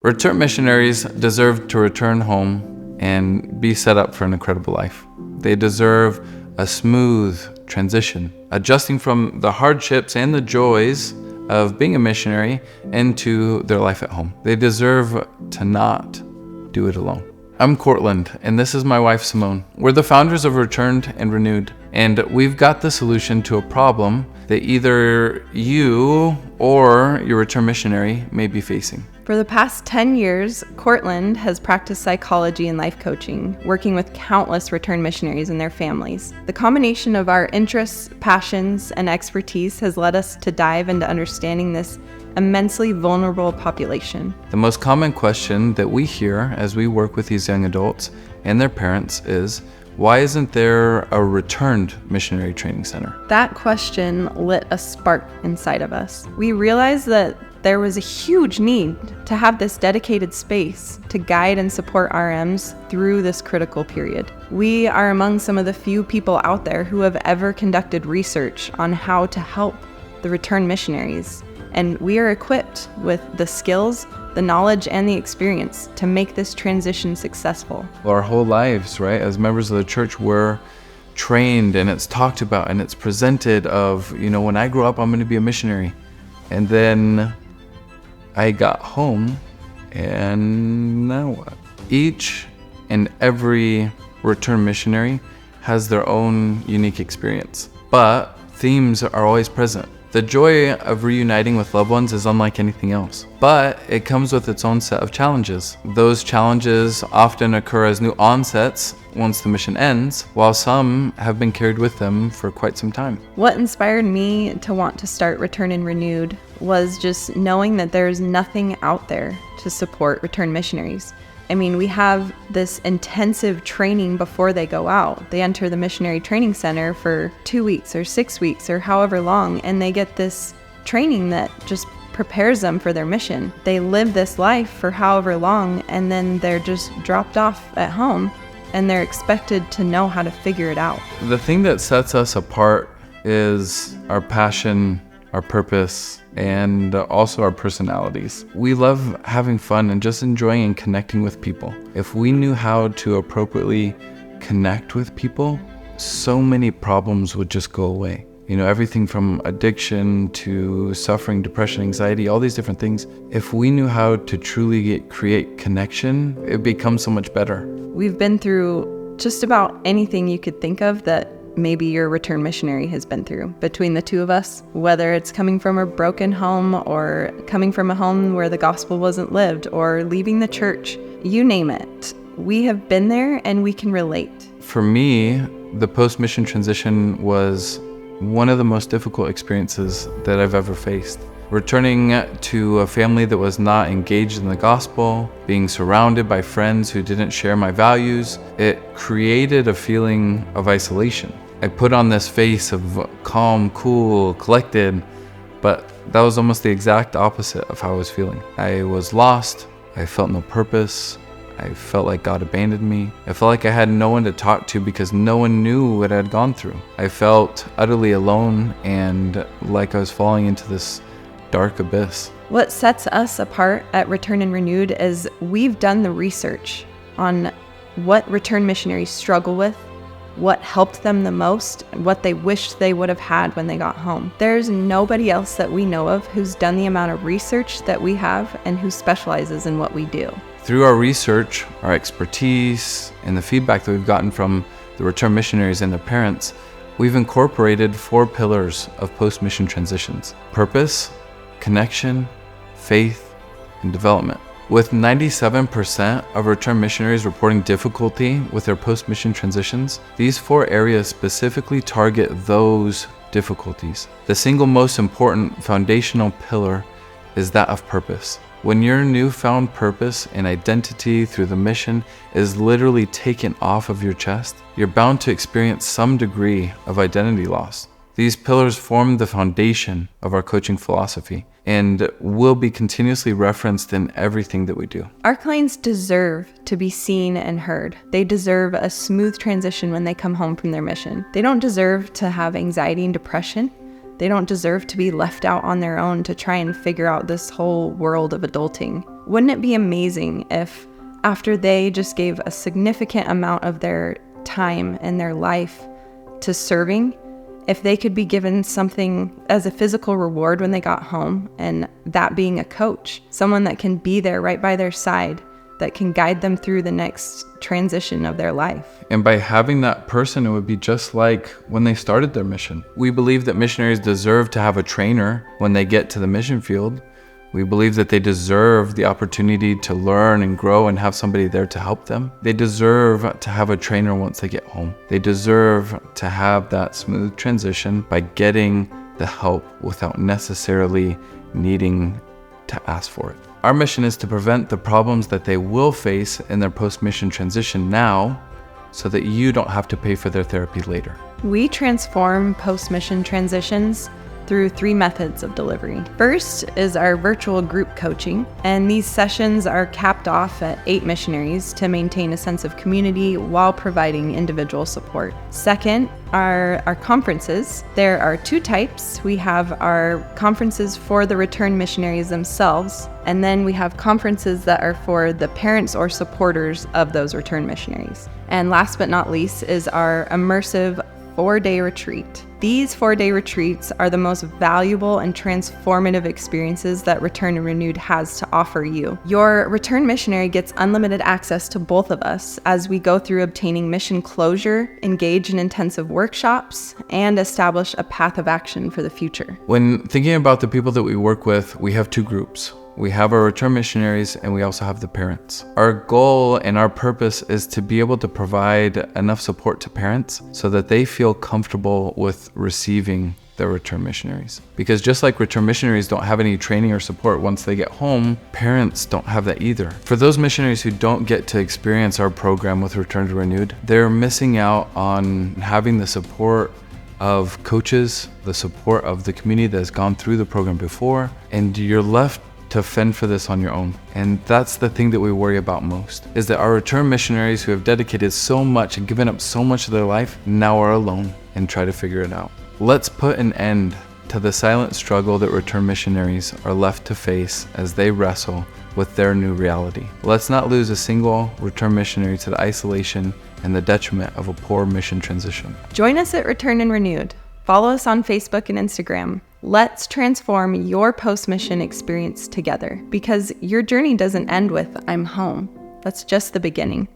Return missionaries deserve to return home and be set up for an incredible life. They deserve a smooth transition, adjusting from the hardships and the joys of being a missionary into their life at home. They deserve to not do it alone. I'm Cortland, and this is my wife, Simone. We're the founders of Returned and Renewed, and we've got the solution to a problem that either you or your return missionary may be facing. For the past 10 years, Cortland has practiced psychology and life coaching, working with countless return missionaries and their families. The combination of our interests, passions, and expertise has led us to dive into understanding this immensely vulnerable population. The most common question that we hear as we work with these young adults and their parents is, why isn't there a returned missionary training center? That question lit a spark inside of us. We realized that there was a huge need to have this dedicated space to guide and support RMs through this critical period. We are among some of the few people out there who have ever conducted research on how to help the return missionaries, and we are equipped with the skills, the knowledge, and the experience to make this transition successful. Our whole lives, right, as members of the church, we're trained and it's talked about and it's presented of, when I grow up, I'm going to be a missionary. And then I got home, and now what? Each and every return missionary has their own unique experience, but themes are always present. The joy of reuniting with loved ones is unlike anything else, but it comes with its own set of challenges. Those challenges often occur as new onsets once the mission ends, while some have been carried with them for quite some time. What inspired me to want to start Return and Renewed was just knowing that there's nothing out there to support return missionaries. I mean, we have this intensive training before they go out. They enter the missionary training center for 2 weeks or 6 weeks or however long, and they get this training that just prepares them for their mission. They live this life for however long, and then they're just dropped off at home, and they're expected to know how to figure it out. The thing that sets us apart is our passion, our purpose, and also our personalities. We love having fun and just enjoying and connecting with people. If we knew how to appropriately connect with people, so many problems would just go away. Everything from addiction to suffering, depression, anxiety, all these different things. If we knew how to truly create connection, it becomes so much better. We've been through just about anything you could think of that maybe your return missionary has been through. Between the two of us, whether it's coming from a broken home or coming from a home where the gospel wasn't lived or leaving the church, you name it. We have been there and we can relate. For me, the post-mission transition was one of the most difficult experiences that I've ever faced. Returning to a family that was not engaged in the gospel, being surrounded by friends who didn't share my values, it created a feeling of isolation. I put on this face of calm, cool, collected, but that was almost the exact opposite of how I was feeling. I was lost. I felt no purpose. I felt like God abandoned me. I felt like I had no one to talk to because no one knew what I had gone through. I felt utterly alone and like I was falling into this dark abyss. What sets us apart at Return and Renewed is we've done the research on what return missionaries struggle with, what helped them the most, and what they wished they would have had when they got home. There's nobody else that we know of who's done the amount of research that we have and who specializes in what we do. Through our research, our expertise, and the feedback that we've gotten from the return missionaries and their parents, we've incorporated 4 pillars of post-mission transitions: purpose, connection, faith, and development. With 97% of return missionaries reporting difficulty with their post-mission transitions, these 4 areas specifically target those difficulties. The single most important foundational pillar is that of purpose. When your newfound purpose and identity through the mission is literally taken off of your chest, you're bound to experience some degree of identity loss. These pillars form the foundation of our coaching philosophy and will be continuously referenced in everything that we do. Our clients deserve to be seen and heard. They deserve a smooth transition when they come home from their mission. They don't deserve to have anxiety and depression. They don't deserve to be left out on their own to try and figure out this whole world of adulting. Wouldn't it be amazing if after they just gave a significant amount of their time and their life to serving, if they could be given something as a physical reward when they got home, and that being a coach, someone that can be there right by their side, that can guide them through the next transition of their life. And by having that person, it would be just like when they started their mission. We believe that missionaries deserve to have a trainer when they get to the mission field. We believe that they deserve the opportunity to learn and grow and have somebody there to help them. They deserve to have a trainer once they get home. They deserve to have that smooth transition by getting the help without necessarily needing to ask for it. Our mission is to prevent the problems that they will face in their post-mission transition now, so that you don't have to pay for their therapy later. We transform post-mission transitions through 3 methods of delivery. First is our virtual group coaching, and these sessions are capped off at 8 missionaries to maintain a sense of community while providing individual support. Second are our conferences. There are 2 types. We have our conferences for the returned missionaries themselves, and then we have conferences that are for the parents or supporters of those returned missionaries. And last but not least is our immersive 4-day retreat. These 4-day retreats are the most valuable and transformative experiences that Return and Renewed has to offer you. Your return missionary gets unlimited access to both of us as we go through obtaining mission closure, engage in intensive workshops, and establish a path of action for the future. When thinking about the people that we work with, we have 2 groups. We have our return missionaries, and we also have the parents. Our goal and our purpose is to be able to provide enough support to parents so that they feel comfortable with receiving their return missionaries. Because just like return missionaries don't have any training or support once they get home, parents don't have that either. For those missionaries who don't get to experience our program with Return to Renewed, they're missing out on having the support of coaches, the support of the community that has gone through the program before, and you're left to fend for this on your own. And that's the thing that we worry about most, is that our return missionaries who have dedicated so much and given up so much of their life now are alone and try to figure it out. Let's put an end to the silent struggle that return missionaries are left to face as they wrestle with their new reality. Let's not lose a single return missionary to the isolation and the detriment of a poor mission transition. Join us at Return and Renewed. Follow us on Facebook and Instagram. Let's transform your post-mission experience together, because your journey doesn't end with "I'm home." That's just the beginning.